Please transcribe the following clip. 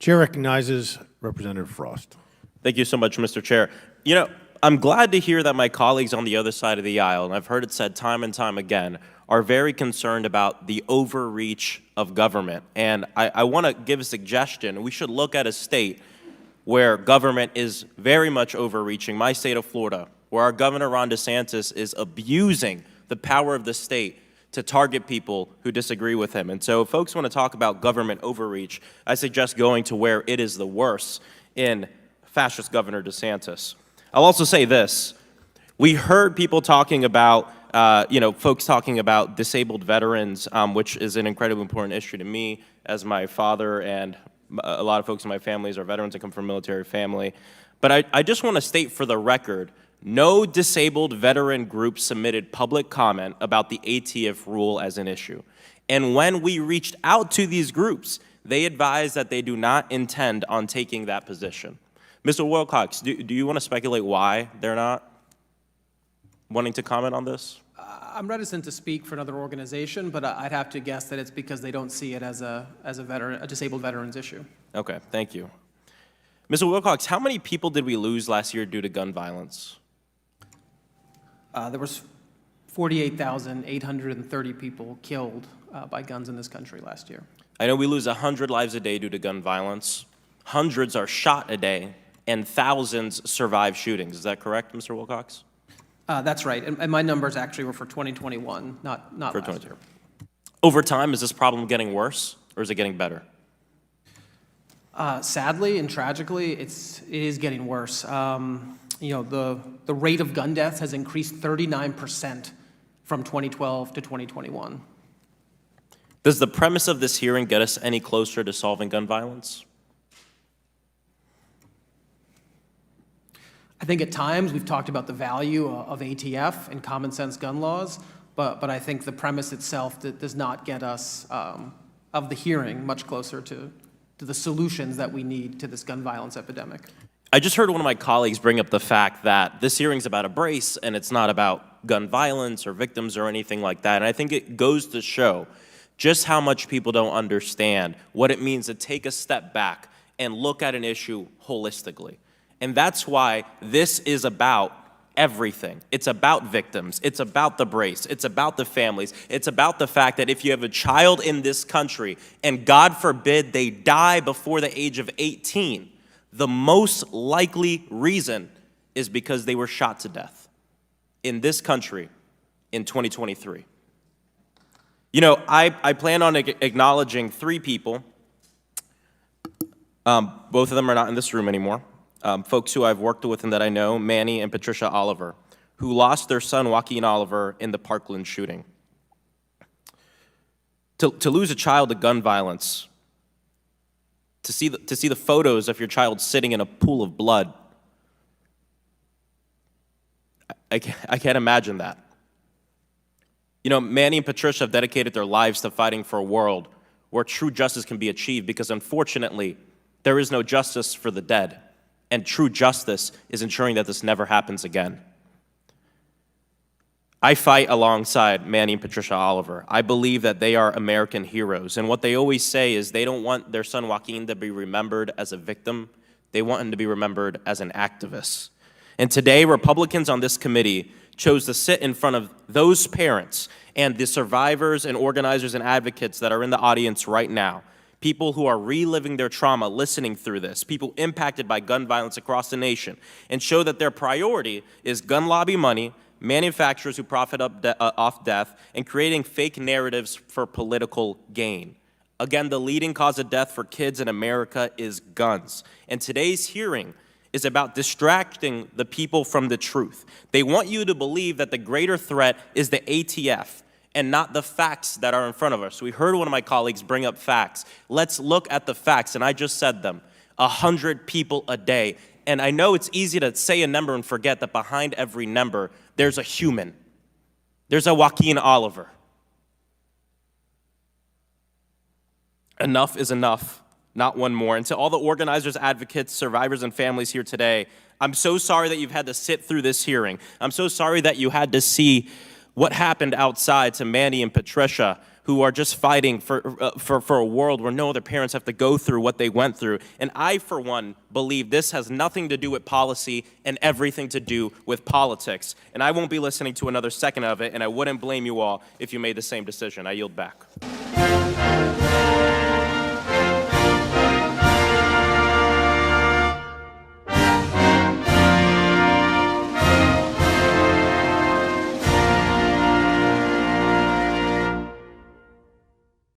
Chair recognizes Representative Frost. Thank you so much, Mr. Chair. You know, I'm glad to hear that my colleagues on the other side of the aisle, and I've heard it said time and time again, are very concerned about the overreach of government. And I want to give a suggestion. We should look at a state where government is very much overreaching, my state of Florida, where our Governor Ron DeSantis is abusing the power of the state to target people who disagree with him. And so if folks want to talk about government overreach, I suggest going to where it is the worst, in fascist Governor DeSantis. I'll also say this. We heard people talking about, folks talking about disabled veterans, which is an incredibly important issue to me, as my father and a lot of folks in my families are veterans that come from a military family. But I just want to state for the record, no disabled veteran group submitted public comment about the ATF rule as an issue. And when we reached out to these groups, they advised that they do not intend on taking that position. Mr. Wilcox, do you want to speculate why they're not wanting to comment on this? I'm reticent to speak for another organization, but I'd have to guess that it's because they don't see it as a disabled veterans issue. Okay, thank you. Mr. Wilcox, how many people did we lose last year due to gun violence? There was 48,830 people killed by guns in this country last year. I know we lose 100 lives a day due to gun violence. Hundreds are shot a day, and thousands survive shootings. Is that correct, Mr. Wilcox? That's right, and my numbers actually were for 2021, not for last year. Over time, is this problem getting worse, or is it getting better? Sadly and tragically, it is getting worse. The rate of gun deaths has increased 39% from 2012 to 2021. Does the premise of this hearing get us any closer to solving gun violence? I think at times we've talked about the value of ATF and common sense gun laws, but I think the premise itself does not get us, of the hearing, much closer to the solutions that we need to this gun violence epidemic. I just heard one of my colleagues bring up the fact that this hearing's about a brace and it's not about gun violence or victims or anything like that. And I think it goes to show just how much people don't understand what it means to take a step back and look at an issue holistically. And that's why this is about everything. It's about victims. It's about the brace. It's about the families. It's about the fact that if you have a child in this country and God forbid they die before the age of 18, the most likely reason is because they were shot to death in this country in 2023. You know, I plan on acknowledging three people. Both of them are not in this room anymore. Folks who I've worked with and that I know, Manny and Patricia Oliver, who lost their son, Joaquin Oliver, in the Parkland shooting. To lose a child to gun violence, to see the photos of your child sitting in a pool of blood, I can't imagine that. You know, Manny and Patricia have dedicated their lives to fighting for a world where true justice can be achieved because, unfortunately, there is no justice for the dead, and true justice is ensuring that this never happens again. I fight alongside Manny and Patricia Oliver. I believe that they are American heroes, and what they always say is they don't want their son Joaquin to be remembered as a victim. They want him to be remembered as an activist. And today, Republicans on this committee chose to sit in front of those parents and the survivors and organizers and advocates that are in the audience right now, people who are reliving their trauma, listening through this, people impacted by gun violence across the nation, and show that their priority is gun lobby money, manufacturers who profit off death, and creating fake narratives for political gain. Again, the leading cause of death for kids in America is guns. And today's hearing is about distracting the people from the truth. They want you to believe that the greater threat is the ATF and not the facts that are in front of us. We heard one of my colleagues bring up facts. Let's look at the facts, and I just said them. 100 people a day. And I know it's easy to say a number and forget that behind every number, there's a human. There's a Joaquin Oliver. Enough is enough. Not one more. And to all the organizers, advocates, survivors, and families here today, I'm so sorry that you've had to sit through this hearing. I'm so sorry that you had to see what happened outside to Manny and Patricia. who are just fighting for a world where no other parents have to go through what they went through. And I, for one, believe this has nothing to do with policy and everything to do with politics. And I won't be listening to another second of it, and I wouldn't blame you all if you made the same decision. I yield back.